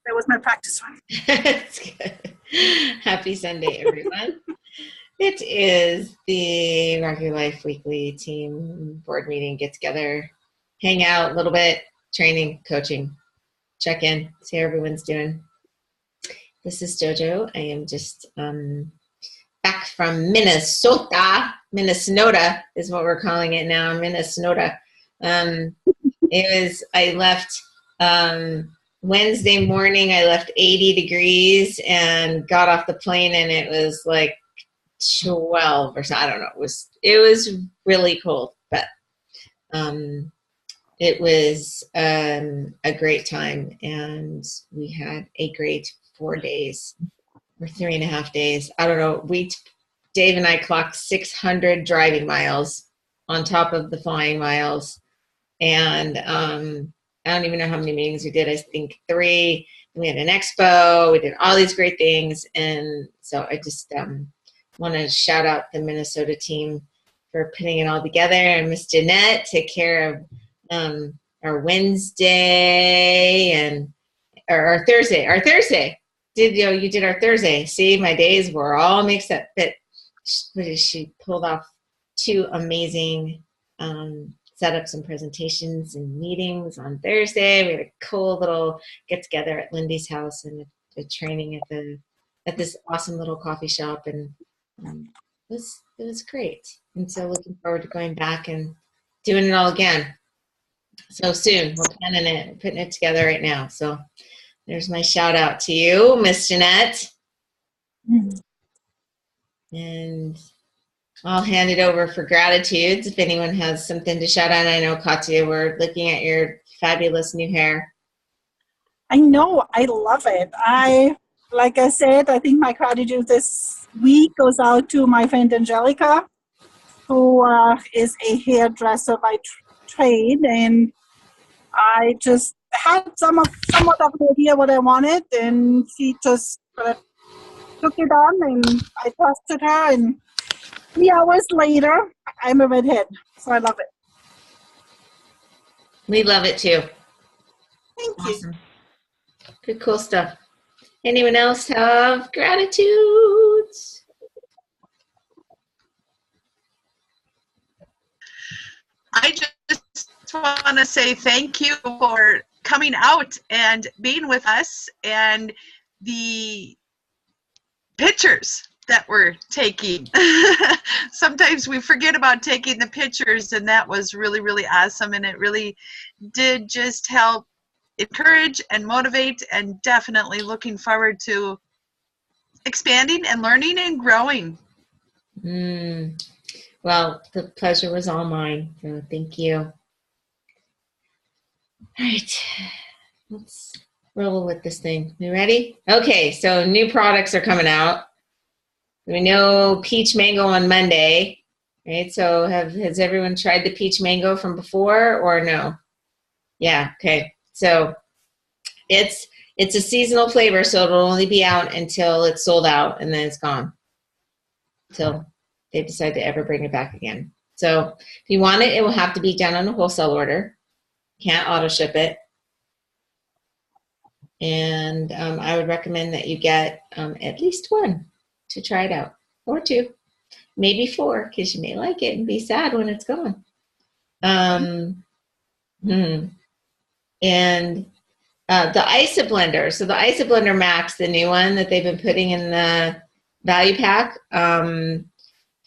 That was my practice run. That's good. Happy Sunday, everyone. It is the RYL Life Weekly Team Board Meeting. Get together, hang out a little bit, training, coaching, check in, see how everyone's doing. This is JoJo. I am just back from Minnesota. Minnesota is what we're calling it now, Minnesota. I left Wednesday morning. I left 80 degrees and got off the plane, and it was like 12 or so. I don't know. It was really cold, but it was a great time, and we had a great 4 days or 3.5 days. I don't know. Dave and I clocked 600 driving miles on top of the flying miles, and I don't even know how many meetings we did. I think 3. We had an expo. We did all these great things. And so I just want to shout out the Minnesota team for putting it all together. And Miss Jeanette took care of our Wednesday or our Thursday. You did our Thursday. See, my days were all mixed up. But she pulled off 2 amazing setups and presentations and meetings on Thursday. We had a cool little get together at Lindy's house and a training at this awesome little coffee shop, and it was great. And so looking forward to going back and doing it all again. So soon, we're planning it, putting it together right now. So there's my shout out to you, Miss Jeanette. Mm-hmm. And I'll hand it over for gratitudes if anyone has something to shout out. I know, Katya, we're looking at your fabulous new hair. I know. I love it. Like I said, I think my gratitude this week goes out to my friend Angelica, who is a hairdresser by trade. And I just had somewhat of an idea what I wanted, and she just took it on, and I trusted her, and 3 hours later, I'm a redhead, so I love it. We love it too. Thank you. Good, cool stuff. Anyone else have gratitudes? I just want to say thank you for coming out and being with us, and the pictures that we're taking. Sometimes we forget about taking the pictures, and that was really, really awesome, and it really did just help encourage and motivate, and definitely looking forward to expanding and learning and growing. Well, the pleasure was all mine, so thank you. All right, let's roll with this thing. You ready? Okay, so new products are coming out. We know peach mango on Monday, right? So has everyone tried the peach mango from before or no? Yeah, okay. So it's a seasonal flavor, so it'll only be out until it's sold out, and then it's gone until they decide to ever bring it back again. So if you want it, it will have to be done on a wholesale order. Can't auto ship it. And I would recommend that you get at least 1 to try it out, or 2, maybe 4, because you may like it and be sad when it's gone. And the ISA blender. So the ISA blender Max, the new one that they've been putting in the value pack,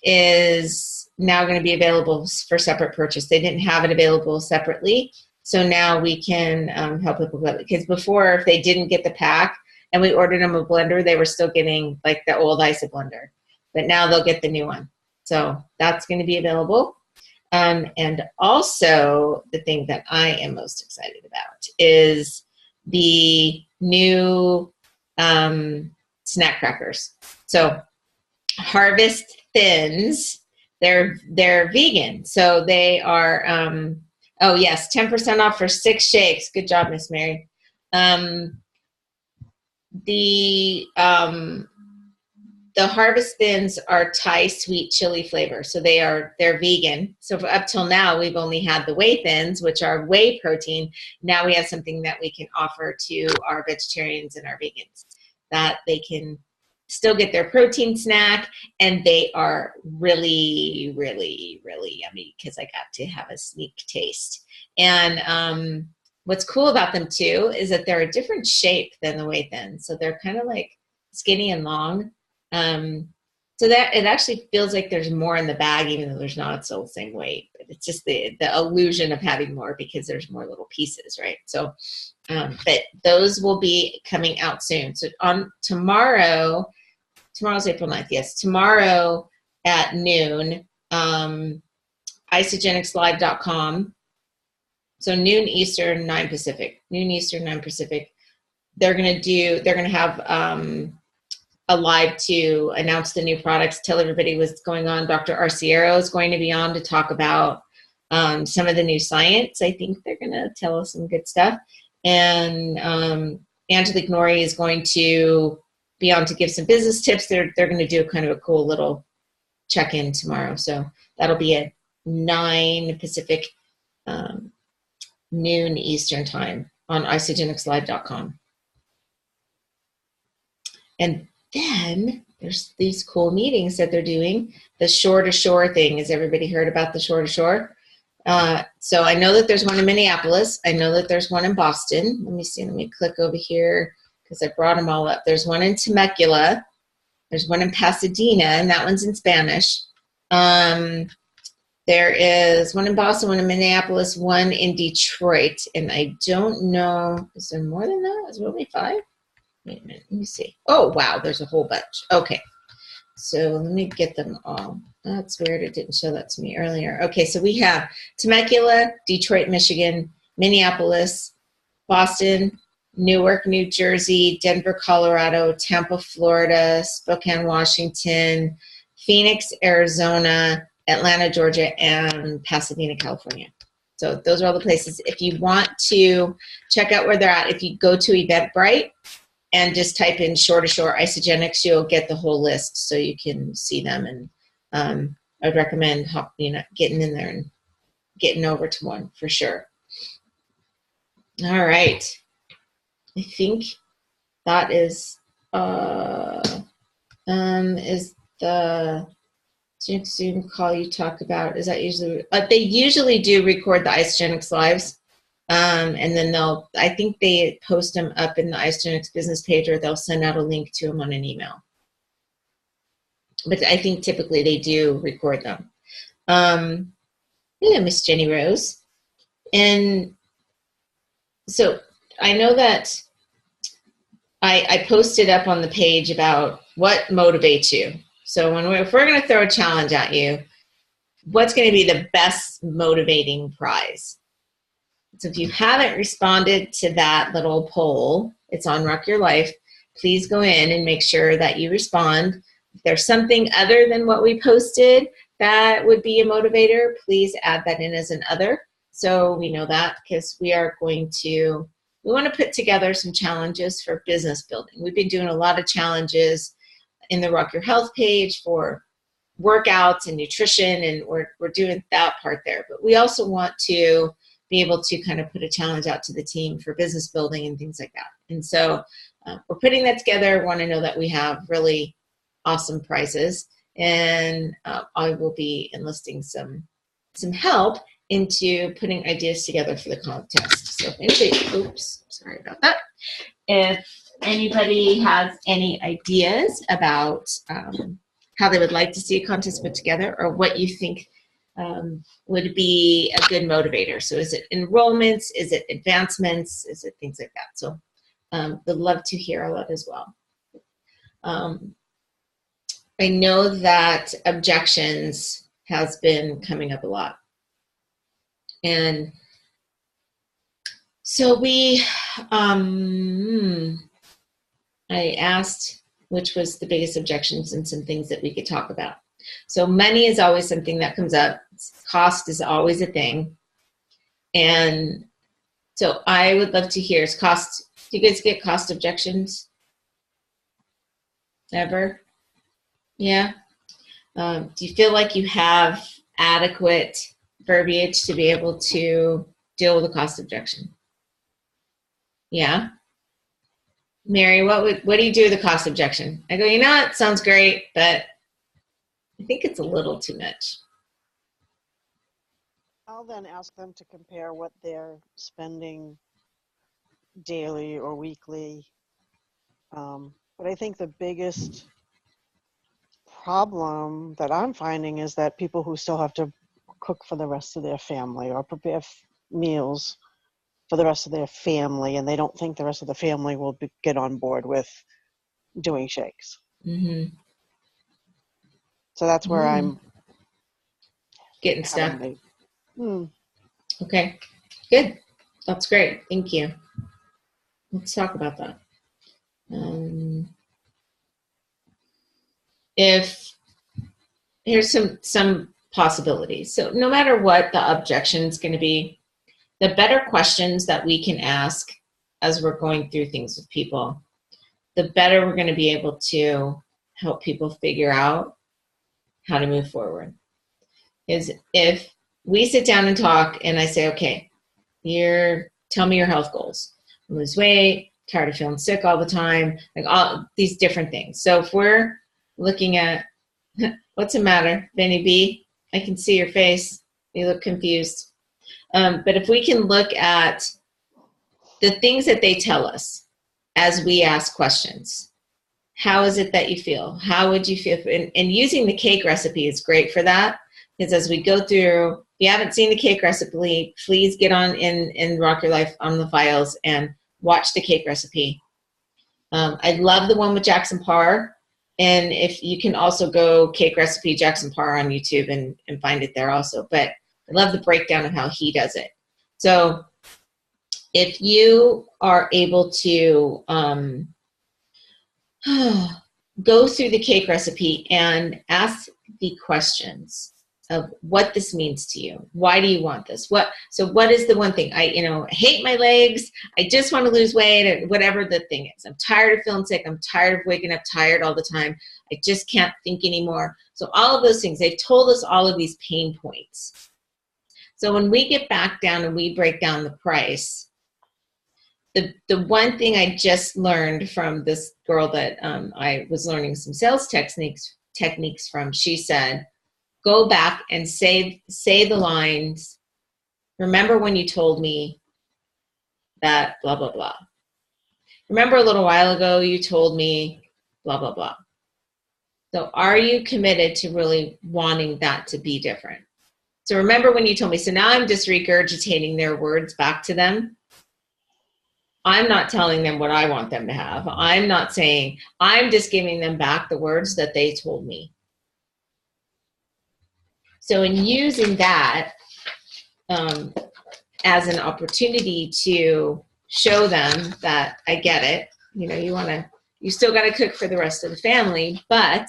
is now going to be available for separate purchase. They didn't have it available separately, so now we can help people get it. Because before, if they didn't get the pack and we ordered them a blender, they were still getting like the old ISA blender, but now they'll get the new one. So that's going to be available. And also, the thing that I am most excited about is the new snack crackers. So Harvest Thins, they're vegan. So they are, oh yes, 10% off for 6 shakes. Good job, Miss Mary. The the Harvest Thins are Thai sweet chili flavor. So they're vegan. So up till now, we've only had the whey thins, which are whey protein. Now we have something that we can offer to our vegetarians and our vegans, that they can still get their protein snack, and they are really, really, really yummy because I got to have a sneak taste. And what's cool about them too is that they're a different shape than the whey thins. So they're kind of like skinny and long. So that it actually feels like there's more in the bag, even though there's not. It's still the same weight, but it's just the illusion of having more because there's more little pieces, right? So, but those will be coming out soon. So on tomorrow's April 9th. Yes, tomorrow at noon, isogenicslive.com. So noon Eastern, 9 Pacific. Noon Eastern, 9 Pacific. They're gonna have a live to announce the new products, tell everybody what's going on. Dr. Arciero is going to be on to talk about some of the new science. I think they're going to tell us some good stuff. And Angelique Nori is going to be on to give some business tips. They're going to do kind of a cool little check-in tomorrow. So that'll be at 9 Pacific, noon Eastern time on isogenicslive.com. And then there's these cool meetings that they're doing. The Shore to Shore thing. Has everybody heard about the Shore to Shore? So I know that there's one in Minneapolis. I know that there's one in Boston. Let me see. Let me click over here because I brought them all up. There's one in Temecula. There's one in Pasadena, and that one's in Spanish. There is one in Boston, one in Minneapolis, one in Detroit. And I don't know, is there more than that? Is there only 5? Wait a minute, let me see. Oh, wow, there's a whole bunch. Okay, so let me get them all. That's weird, it didn't show that to me earlier. Okay, so we have Temecula, Detroit, Michigan, Minneapolis, Boston, Newark, New Jersey, Denver, Colorado, Tampa, Florida, Spokane, Washington, Phoenix, Arizona, Atlanta, Georgia, and Pasadena, California. So those are all the places. If you want to check out where they're at, if you go to Eventbrite, and just type in Shore to Shore Isogenics, you'll get the whole list so you can see them. And I'd recommend getting in there and getting over to one for sure. All right. I think that is the Zoom call you talk about. Is that usually, they usually do record the Isogenics lives. And then I think they post them up in the Isogenics business page, or they'll send out a link to them on an email. But I think typically they do record them. Yeah, Miss Jenny Rose. And so I know that I posted up on the page about what motivates you. So if we're going to throw a challenge at you, what's going to be the best motivating prize? So if you haven't responded to that little poll, it's on Rock Your Life, please go in and make sure that you respond. If there's something other than what we posted that would be a motivator, please add that in as an other so we know that, because we want to put together some challenges for business building. We've been doing a lot of challenges in the Rock Your Health page for workouts and nutrition, and we're doing that part there. But we also want to be able to kind of put a challenge out to the team for business building and things like that. And so we're putting that together. Want to know that we have really awesome prizes, and I will be enlisting some help into putting ideas together for the contest. So if anybody, oops, sorry about that. If anybody has any ideas about how they would like to see a contest put together, or what you think would be a good motivator. So is it enrollments? Is it advancements? Is it things like that? So would love to hear a lot as well. I know that objections has been coming up a lot. And so I asked which was the biggest objections and some things that we could talk about. So money is always something that comes up. Cost is always a thing. And so I would love to hear, do you guys get cost objections? Ever? Yeah. Do you feel like you have adequate verbiage to be able to deal with a cost objection? Yeah. Mary, what do you do with a cost objection? I go, you know, it sounds great, but I think it's a little too much. I'll then ask them to compare what they're spending daily or weekly. But I think the biggest problem that I'm finding is that people who still have to cook for the rest of their family or prepare meals for the rest of their family, and they don't think the rest of the family will get on board with doing shakes. Mm-hmm. So that's where I'm getting stuck. Okay, good. That's great. Thank you. Let's talk about that. If here's some possibilities. So no matter what the objection is going to be, the better questions that we can ask as we're going through things with people, the better we're going to be able to help people figure out how to move forward. Is if we sit down and talk and I say, okay, tell me your health goals. Lose weight, tired of feeling sick all the time, like all these different things. So if we're looking at, what's the matter, Benny B? I can see your face. You look confused. But if we can look at the things that they tell us as we ask questions, how is it that you feel? How would you feel? And using the cake recipe is great for that, because as we go through, if you haven't seen the cake recipe, please get on in Rock Your Life on the files and watch the cake recipe. I love the one with Jackson Parr. And if you can also go cake recipe Jackson Parr on YouTube and find it there also. But I love the breakdown of how he does it. So if you are able to go through the cake recipe and ask the questions of what this means to you. Why do you want this? So what is the one thing? I hate my legs. I just want to lose weight, or whatever the thing is. I'm tired of feeling sick. I'm tired of waking up tired all the time. I just can't think anymore. So all of those things, they've told us all of these pain points. So when we get back down and we break down the price, the one thing I just learned from this girl that I was learning some sales techniques from, she said, go back and say the lines, remember when you told me that blah, blah, blah. Remember a little while ago you told me blah, blah, blah. So are you committed to really wanting that to be different? So remember when you told me, so now I'm just regurgitating their words back to them. I'm not telling them what I want them to have. I'm not saying, I'm just giving them back the words that they told me. So in using that as an opportunity to show them that I get it, you still got to cook for the rest of the family, but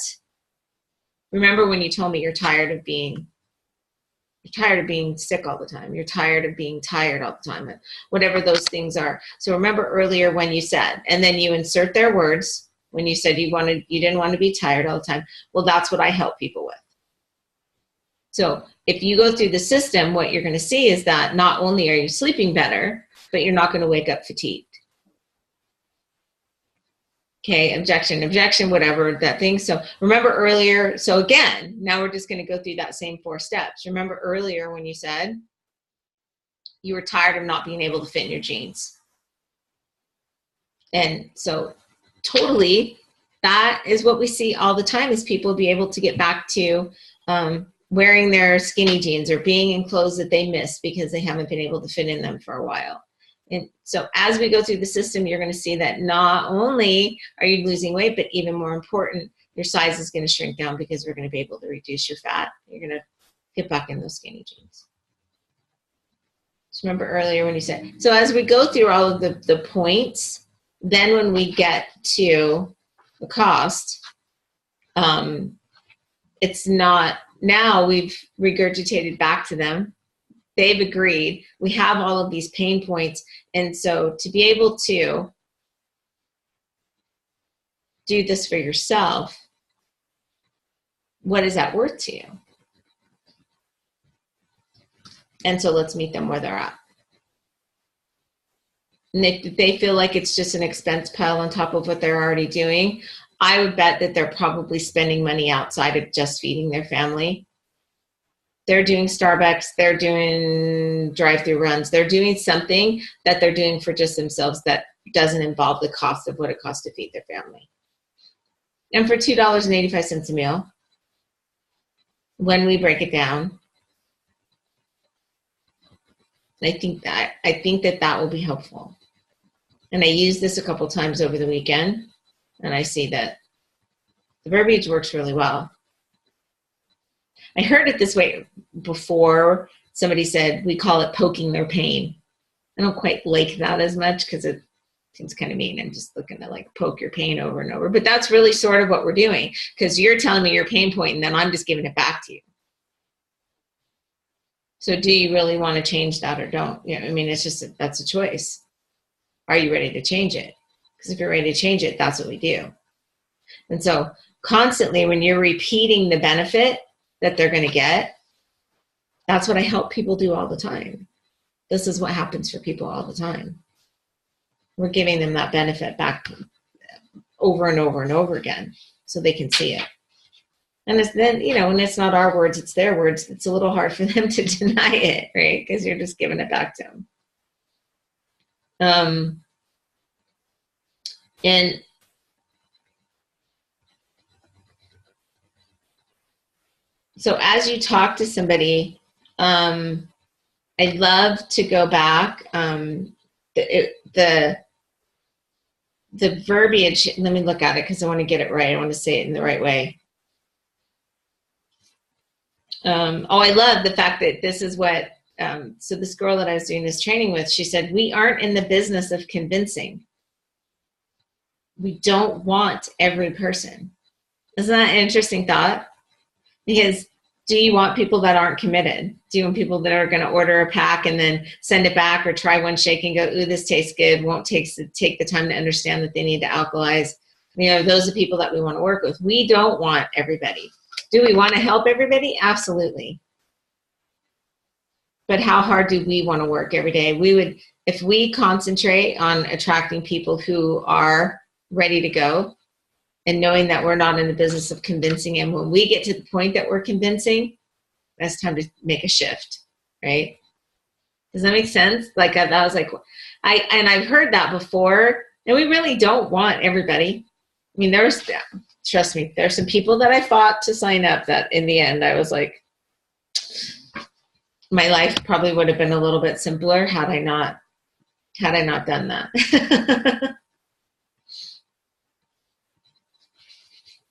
remember when you told me you're tired of being sick all the time. You're tired of being tired all the time, whatever those things are. So remember earlier when you said, and then you insert their words when you said you didn't want to be tired all the time. Well, that's what I help people with. So if you go through the system, what you're going to see is that not only are you sleeping better, but you're not going to wake up fatigued. Okay, objection, whatever that thing. So remember earlier, so again, now we're just going to go through that same 4 steps. Remember earlier when you said you were tired of not being able to fit in your jeans. And so totally, that is what we see all the time, is people be able to get back to wearing their skinny jeans or being in clothes that they miss because they haven't been able to fit in them for a while. And so as we go through the system, you're going to see that not only are you losing weight, but even more important, your size is going to shrink down because we're going to be able to reduce your fat. You're going to get back in those skinny jeans. Just remember earlier when you said, so as we go through all of the points, then when we get to the cost, it's not, now we've regurgitated back to them. They've agreed. We have all of these pain points. And so to be able to do this for yourself, what is that worth to you? And so let's meet them where they're at. And if they feel like it's just an expense pile on top of what they're already doing, I would bet that they're probably spending money outside of just feeding their family. They're doing Starbucks, they're doing drive-through runs, they're doing something that they're doing for just themselves that doesn't involve the cost of what it costs to feed their family. And for $2.85 a meal, when we break it down, I think that will be helpful. And I used this a couple times over the weekend, and I see that the verbiage works really well. I heard it this way before. Somebody said, we call it poking their pain. I don't quite like that as much because it seems kind of mean. I'm just looking to like poke your pain over and over. But that's really sort of what we're doing, because you're telling me your pain point and then I'm just giving it back to you. So do you really want to change that or don't? You know, I mean, it's just, that's a choice. Are you ready to change it? Because if you're ready to change it, that's what we do. And so constantly when you're repeating the benefit that they're going to get, that's what I help people do all the time. This is what happens for people all the time. We're giving them that benefit back over and over and over again so they can see it. And it's then, you know, when it's not our words, it's their words, it's a little hard for them to deny it, right? Because you're just giving it back to them. And so as you talk to somebody, I'd love to go back. The verbiage, let me look at it because I want to get it right. I want to say it in the right way. I love the fact that this is what, so this girl that I was doing this training with, she said, we aren't in the business of convincing. We don't want every person. Isn't that an interesting thought? Because do you want people that aren't committed? Do you want people that are going to order a pack and then send it back or try one shake and go, ooh, this tastes good, won't take the time to understand that they need to alkalize? You know, those are people that we want to work with. We don't want everybody. Do we want to help everybody? Absolutely. But how hard do we want to work every day? We would, if we concentrate on attracting people who are ready to go, and knowing that we're not in the business of convincing, and when we get to the point that we're convincing, that's time to make a shift, right? Does that make sense? Like that was like, I've heard that before, and we really don't want everybody. I mean, trust me, there's some people that I fought to sign up that in the end I was like, my life probably would have been a little bit simpler had I not done that.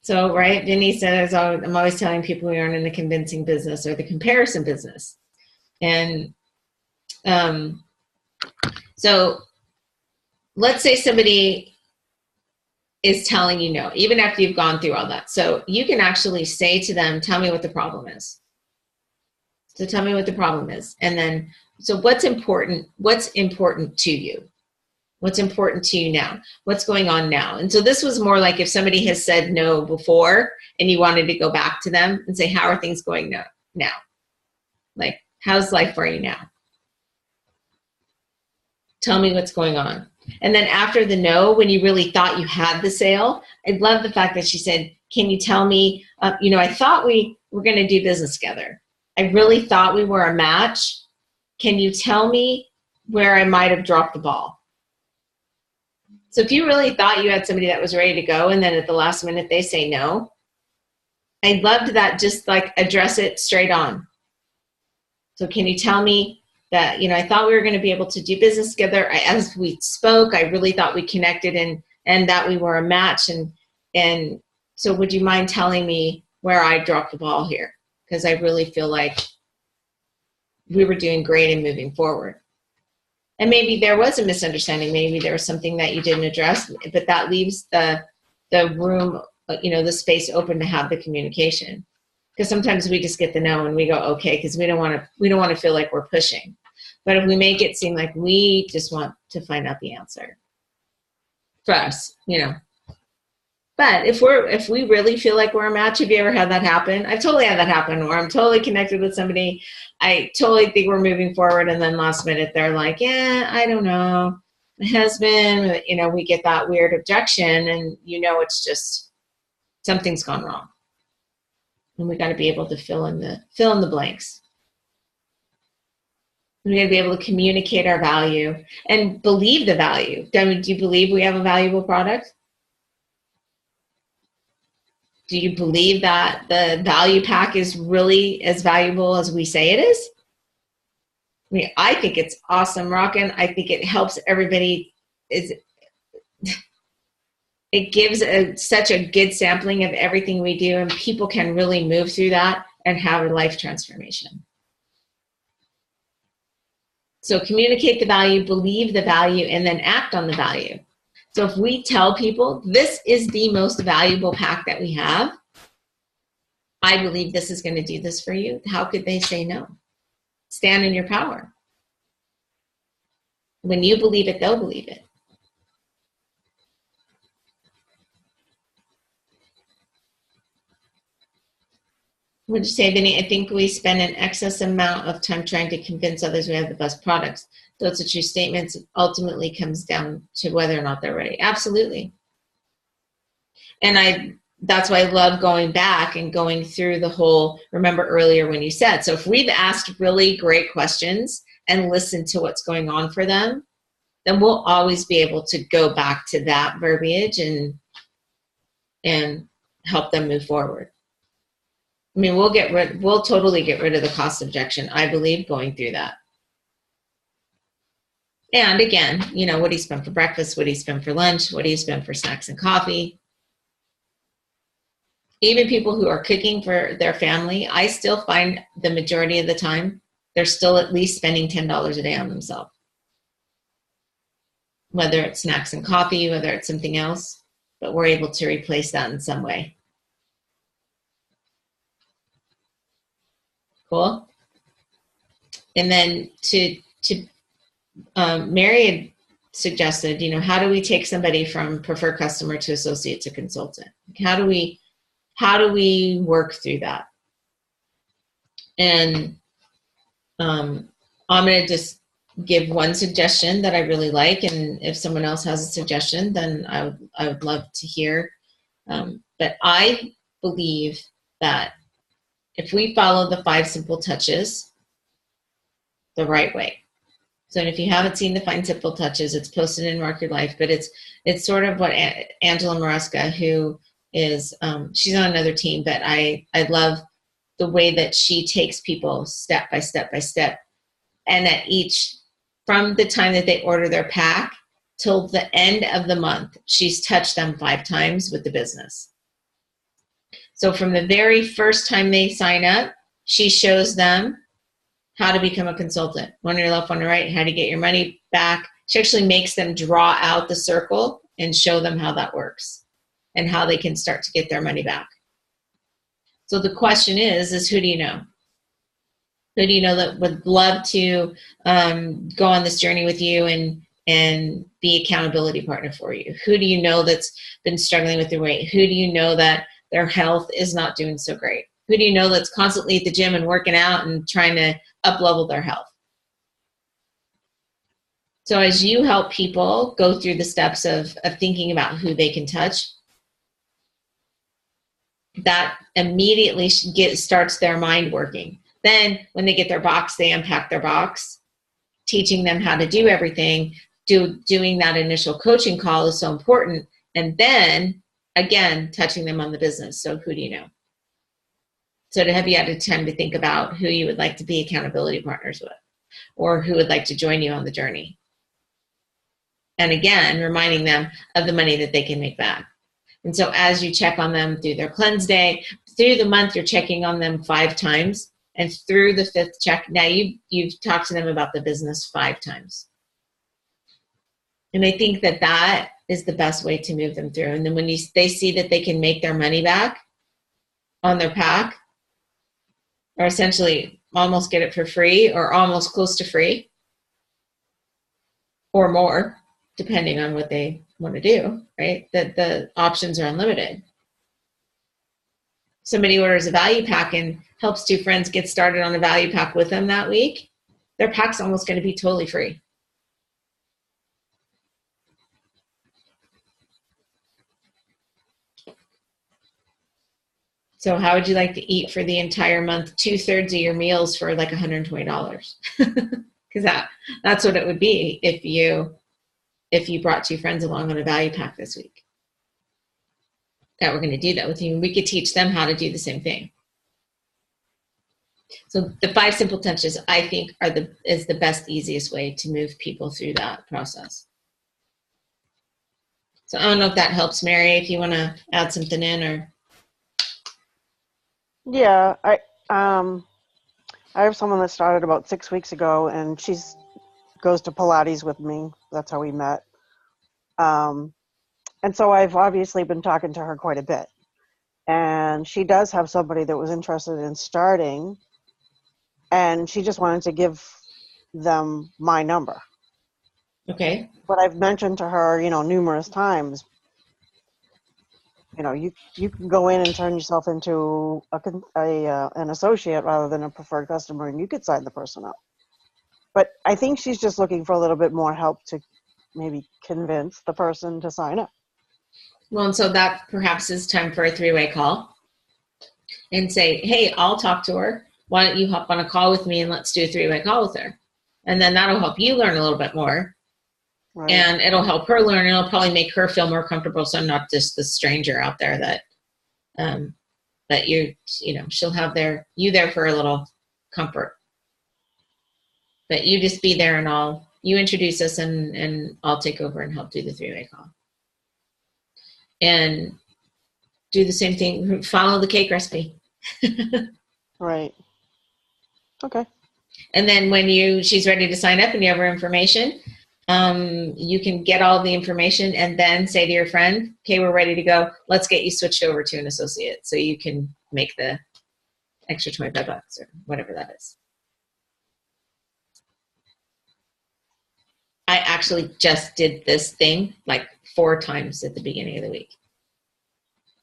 So, right, Denise says, I'm always telling people we aren't in the convincing business or the comparison business. And so let's say somebody is telling you no, even after you've gone through all that. So you can actually say to them, tell me what the problem is. So tell me what the problem is. And then, so what's important to you? What's important to you now? What's going on now? And so this was more like if somebody has said no before and you wanted to go back to them and say, how are things going now? Like, how's life for you now? Tell me what's going on. And then after the no, when you really thought you had the sale, I love the fact that she said, can you tell me, I thought we were going to do business together. I really thought we were a match. Can you tell me where I might have dropped the ball? So if you really thought you had somebody that was ready to go and then at the last minute they say no, I loved that, just like address it straight on. So can you tell me that, I thought we were going to be able to do business together. As we spoke, I really thought we connected and that we were a match. And so would you mind telling me where I dropped the ball here? Because I really feel like we were doing great and moving forward. And maybe there was a misunderstanding. Maybe there was something that you didn't address, but that leaves the room, the space open to have the communication. Because sometimes we just get the no and we go, okay, because we don't want to feel like we're pushing. But if we make it seem like we just want to find out the answer for us, But if we really feel like we're a match, have you ever had that happen? I've totally had that happen where I'm totally connected with somebody. I totally think we're moving forward, and then last minute they're like, yeah, I don't know. My husband, we get that weird objection, and it's just something's gone wrong. And we got to be able to fill in the blanks. We got to be able to communicate our value and believe the value. Do you believe we have a valuable product? Do you believe that the value pack is really as valuable as we say it is? I mean, I think it's awesome, rockin'. I think it helps everybody. It gives such a good sampling of everything we do, and people can really move through that and have a life transformation. So communicate the value, believe the value, and then act on the value. So if we tell people this is the most valuable pack that we have, I believe this is going to do this for you, how could they say no? Stand in your power. When you believe it, they'll believe it. What did you say, Vinny? I think we spend an excess amount of time trying to convince others we have the best products. Though it's a true statement, it ultimately comes down to whether or not they're ready. Absolutely. And that's why I love going back and going through the whole, remember earlier when you said, so if we've asked really great questions and listened to what's going on for them, then we'll always be able to go back to that verbiage and help them move forward. I mean, we'll totally get rid of the cost objection, I believe, going through that. And again, what do you spend for breakfast? What do you spend for lunch? What do you spend for snacks and coffee? Even people who are cooking for their family, I still find the majority of the time, they're still at least spending $10 a day on themselves. Whether it's snacks and coffee, whether it's something else, but we're able to replace that in some way. Cool. And then Mary had suggested, how do we take somebody from preferred customer to associate to consultant? How do we work through that? And I'm going to just give one suggestion that I really like, and if someone else has a suggestion, then I would love to hear. But I believe that if we follow the 5 simple touches the right way. So if you haven't seen the 5 simple touches, it's posted in Rock Your Life, but it's sort of what Angela Maresca, who is, she's on another team, but I love the way that she takes people step by step by step. And at from the time that they order their pack till the end of the month, she's touched them 5 times with the business. So from the very first time they sign up, she shows them how to become a consultant. One on your left, one on your right, how to get your money back. She actually makes them draw out the circle and show them how that works and how they can start to get their money back. So the question is who do you know? Who do you know that would love to go on this journey with you and be accountability partner for you? Who do you know that's been struggling with their weight? Who do you know that their health is not doing so great? Who do you know that's constantly at the gym and working out and trying to up-level their health? So as you help people go through the steps of thinking about who they can touch, that immediately starts their mind working. Then when they get their box, they unpack their box, teaching them how to do everything. Doing that initial coaching call is so important. And then, again, touching them on the business. So who do you know? So have you had time to think about who you would like to be accountability partners with, or who would like to join you on the journey? And again, reminding them of the money that they can make back. And so as you check on them through their cleanse day, through the month, you're checking on them 5 times. And through the 5th check, now you've talked to them about the business 5 times. And I think that is the best way to move them through. And then when they see that they can make their money back on their pack, or essentially almost get it for free or almost close to free or more, depending on what they want to do, right? That the options are unlimited. Somebody orders a value pack and helps two friends get started on a value pack with them that week, their pack's almost going to be totally free. So how would you like to eat for the entire month, 2/3 of your meals for like $120? Because that's what it would be if you brought two friends along on a value pack this week. That we're going to do that with you. We could teach them how to do the same thing. So the 5 simple touches, I think, is the best, easiest way to move people through that process. So I don't know if that helps, Mary, if you want to add something in or. Yeah, I have someone that started about 6 weeks ago, and goes to Pilates with me. That's how we met. And so I've obviously been talking to her quite a bit. And she does have somebody that was interested in starting, and she just wanted to give them my number. Okay. But I've mentioned to her, numerous times, you can go in and turn yourself into an associate rather than a preferred customer, and you could sign the person up. But I think she's just looking for a little bit more help to maybe convince the person to sign up. Well, and so that perhaps is time for a 3-way call and say, hey, I'll talk to her. Why don't you hop on a call with me and let's do a 3-way call with her? And then that'll help you learn a little bit more. Right. And it'll help her learn, and it'll probably make her feel more comfortable. So I'm not just the stranger out there that she'll have you there for a little comfort. But you just be there and you introduce us and I'll take over and help do the 3-way call. And do the same thing, follow the cake recipe. Right. Okay. And then when she's ready to sign up and you have her information, you can get all the information and then say to your friend, okay, we're ready to go. Let's get you switched over to an associate so you can make the extra $25 or whatever that is. I actually just did this thing like 4 times at the beginning of the week.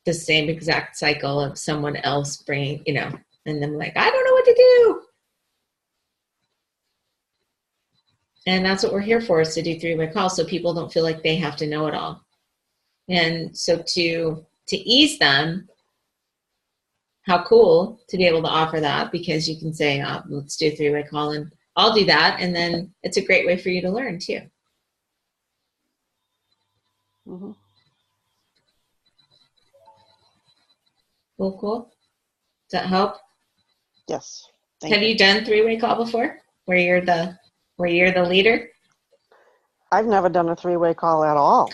The same exact cycle of someone else bringing, and I'm like, I don't know what to do. And that's what we're here for, is to do 3-way calls so people don't feel like they have to know it all. And so to ease them, how cool to be able to offer that, because you can say, let's do a 3-way call and I'll do that. And then it's a great way for you to learn too. Mm-hmm. Cool. Does that help? Yes. Have you done 3-way call before where you're the leader? I've never done a 3-way call at all.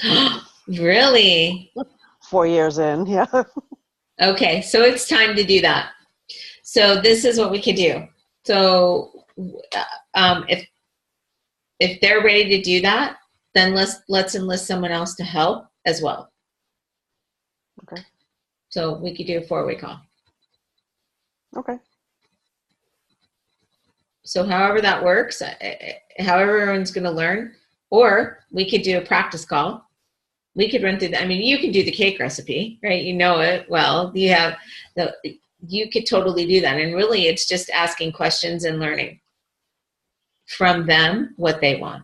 Really? 4 years in, yeah. Okay, so it's time to do that. So this is what we could do. So if they're ready to do that, then let's enlist someone else to help as well. Okay. So we could do a 4-way call. Okay. So however that works, however everyone's going to learn, or we could do a practice call. We could run through that. I mean, you can do the cake recipe, right? You know it well. You could totally do that. And really, it's just asking questions and learning from them what they want.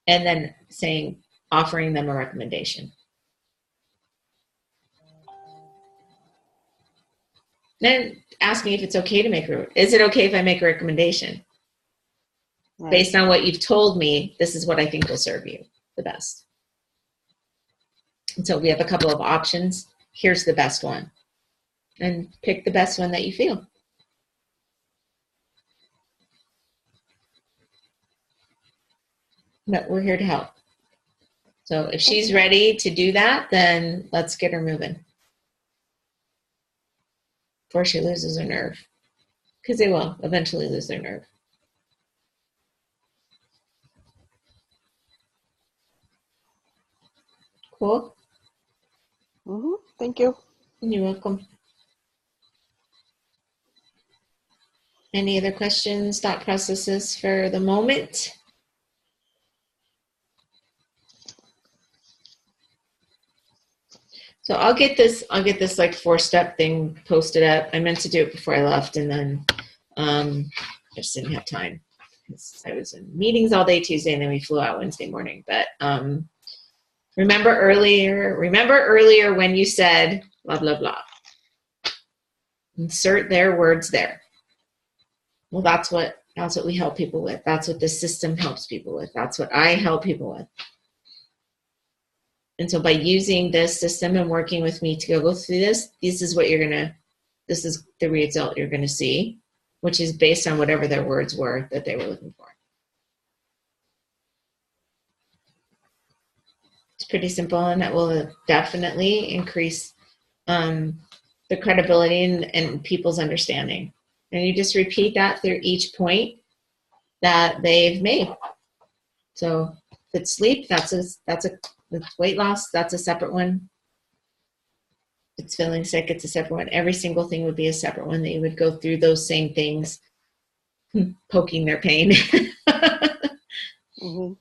And then offering them a recommendation. Then asking if it's okay to is it okay if I make a recommendation? Right. Based on what you've told me, this is what I think will serve you the best. And so we have a couple of options. Here's the best one. And pick the best one that you feel. But we're here to help. So if she's ready to do that, then let's get her moving. Before she loses her nerve. Because they will eventually lose their nerve. Cool? Mm-hmm. Thank you. You're welcome. Any other questions, thought processes for the moment? So I'll get this like 4-step thing posted up. I meant to do it before I left, and then I just didn't have time. I was in meetings all day Tuesday, and then we flew out Wednesday morning. But remember earlier when you said blah, blah, blah. Insert their words there. Well, that's what we help people with. That's what the system helps people with. That's what I help people with. And so by using this system and working with me to go through this is this is the result you're going to see, which is based on whatever their words were that they were looking for. It's pretty simple, and that will definitely increase the credibility and people's understanding. And you just repeat that through each point that they've made. So if it's sleep, that's weight loss, that's a separate one. If it's feeling sick, it's a separate one. Every single thing would be a separate one that you would go through those same things, poking their pain. Mm-hmm.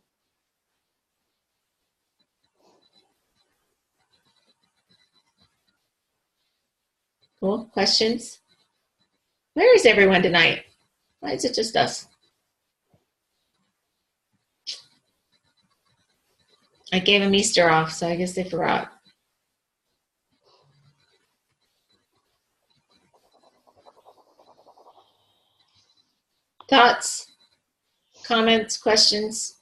Cool. Questions? Where is everyone tonight? Why is it just us? I gave them Easter off, so I guess they forgot. Thoughts? Comments? Questions?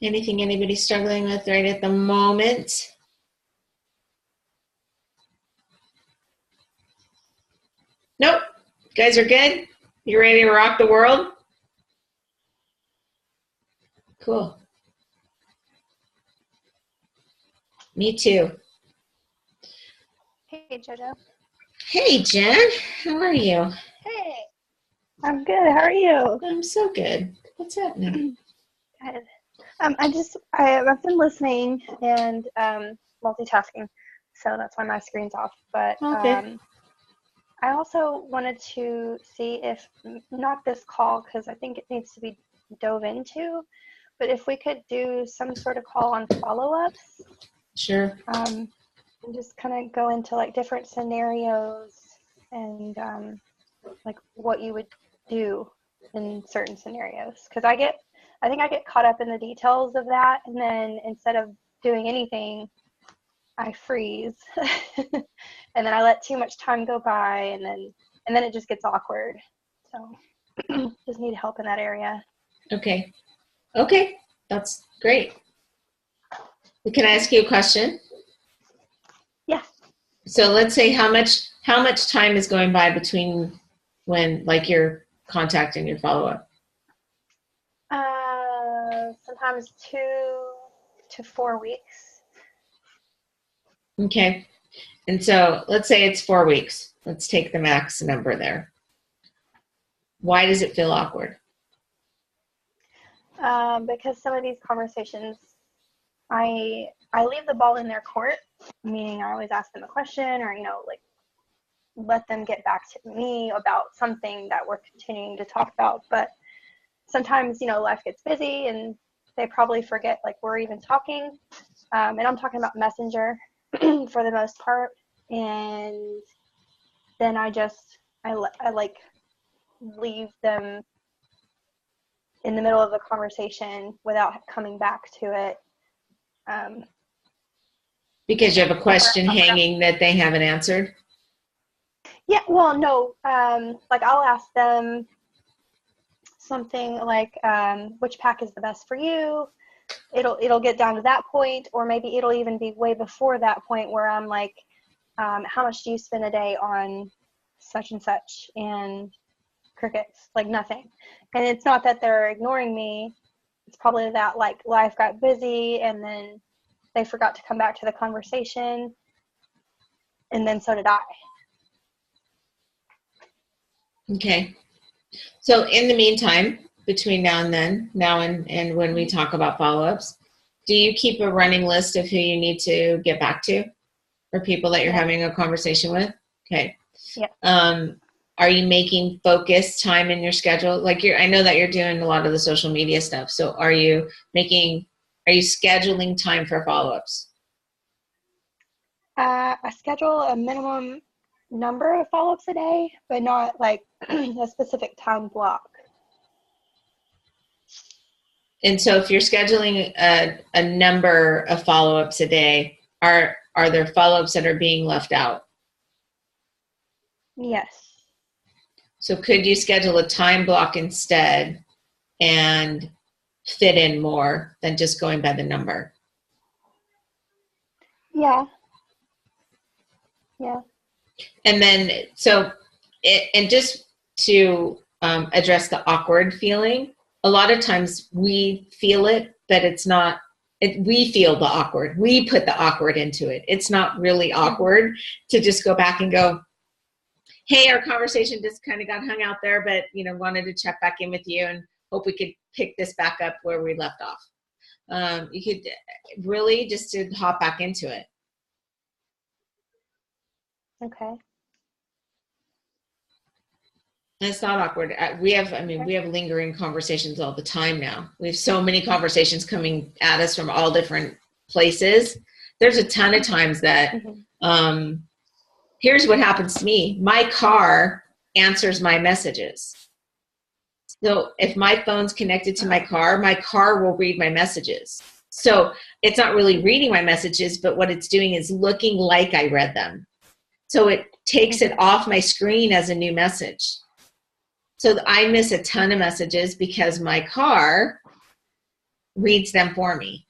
Anything anybody's struggling with right at the moment? Nope. You guys are good? You ready to rock the world? Cool. Me too. Hey, JoJo. Hey, Jen. How are you? Hey. I'm good. How are you? I'm so good. What's happening? Good. I've been listening and multitasking, so that's why my screen's off. But Okay. I also wanted to see if, not this call, because I think it needs to be dove into, but if we could do some sort of call on follow-ups. Sure. And just kind of go into like different scenarios and like what you would do in certain scenarios. Because I think I get caught up in the details of that, and then instead of doing anything, I freeze. And then I let too much time go by, and then it just gets awkward. So just need help in that area. Okay. Okay. That's great. Can I ask you a question? Yeah. So let's say how much time is going by between when like your contact and your follow-up? Sometimes 2 to 4 weeks. Okay. And so let's say it's 4 weeks. Let's take the max number there. Why does it feel awkward? Because some of these conversations, I leave the ball in their court, meaning I always ask them a question, or, like let them get back to me about something that we're continuing to talk about. But sometimes, life gets busy and they probably forget like we're even talking. And I'm talking about Messenger for the most part. And then I like leave them in the middle of the conversation without coming back to it. Because you have a question hanging that they haven't answered? Yeah, well, no. Like I'll ask them something like, which pack is the best for you? It'll get down to that point, or maybe it'll even be way before that point where I'm like, how much do you spend a day on such and such? And crickets, like nothing. And it's not that they're ignoring me. It's probably that like life got busy and then they forgot to come back to the conversation. And then so did I. Okay. So in the meantime, between now and when we talk about follow-ups, do you keep a running list of who you need to get back to, or people that you're having a conversation with? Okay. Yeah. Are you making focused time in your schedule? Like I know that you're doing a lot of the social media stuff. So are you making are you scheduling time for follow-ups? I schedule a minimum number of follow-ups a day, but not like a specific time block. And so if you're scheduling a number of follow-ups a day, are there follow-ups that are being left out? Yes. So could you schedule a time block instead and fit in more than just going by the number? Yeah. Yeah. And then, and just to address the awkward feeling, a lot of times we feel it, but it's not, we feel the awkward. We put the awkward into it. It's not really awkward to just go back and go, hey, our conversation just kind of got hung out there, but, wanted to check back in with you and hope we could pick this back up where we left off. You could really just to hop back into it. Okay. It's not awkward. We have lingering conversations all the time now. We have so many conversations coming at us from all different places. There's a ton of times that, here's what happens to me. My car answers my messages. So if my phone's connected to my car will read my messages. So it's not really reading my messages, but what it's doing is looking like I read them. So it takes it off my screen as a new message. So I miss a ton of messages because my car reads them for me.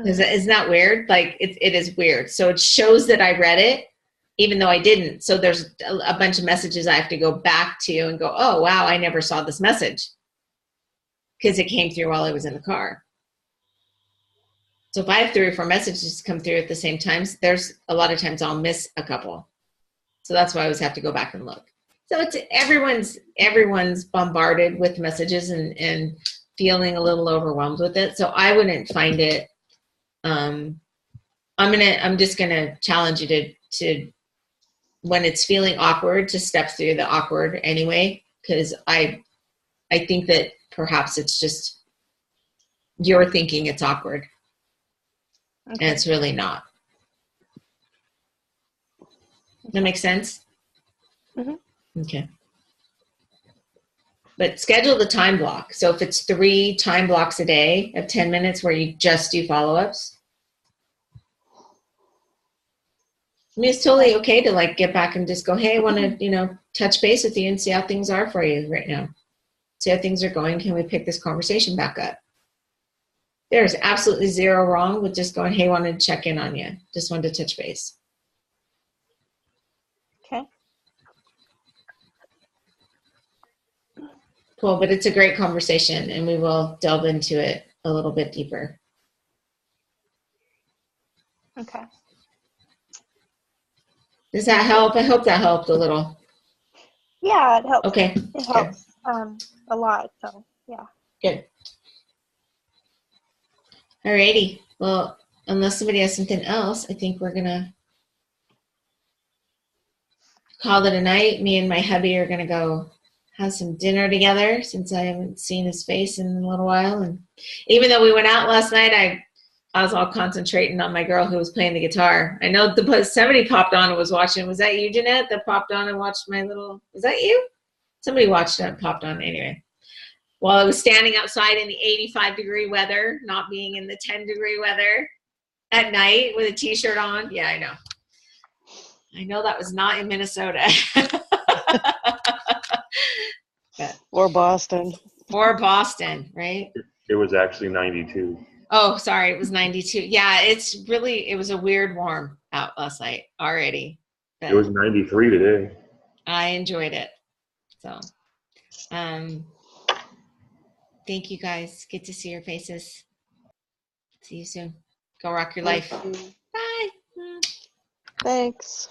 Isn't that weird? Like it is weird. So it shows that I read it, even though I didn't. So there's a bunch of messages I have to go back to and go, oh, wow, I never saw this message because it came through while I was in the car. So if I have 3 or 4 messages come through at the same time, there's a lot of times I'll miss a couple. So that's why I always have to go back and look. So it's everyone's bombarded with messages and feeling a little overwhelmed with it. So I wouldn't find it. I'm just gonna challenge you to when it's feeling awkward to step through the awkward anyway, because I think that perhaps it's just you're thinking it's awkward. Okay. And it's really not. That makes sense? Mm-hmm. Okay. But schedule the time block. So if it's 3 time blocks a day of 10 minutes where you just do follow-ups, I mean, it's totally okay to like get back and just go, hey, I want to, touch base with you and see how things are for you right now. See how things are going. Can we pick this conversation back up? There's absolutely zero wrong with just going, hey, wanted to check in on you. Just wanted to touch base. Okay. Cool, but it's a great conversation and we will delve into it a little bit deeper. Okay. Does that help? I hope that helped a little. Yeah, it helps. Okay. It helps a lot, so yeah. Good. Alrighty. Well, unless somebody has something else, I think we're gonna call it a night. Me and my hubby are gonna go have some dinner together since I haven't seen his face in a little while. And even though we went out last night, I was all concentrating on my girl who was playing the guitar. I know somebody popped on and was watching. Was that you, Jeanette, that popped on and watched my little, was that you? Somebody watched it and popped on anyway. While I was standing outside in the 85-degree weather, not being in the 10-degree weather at night with a t-shirt on. Yeah, I know. I know that was not in Minnesota. Or Boston. Or Boston, right? It was actually 92. Oh, sorry, it was 92. Yeah, it was a weird warm out last night already. It was 93 today. I enjoyed it. So, thank you guys. Good to see your faces. See you soon. Go rock your life. Thank you. Bye. Thanks.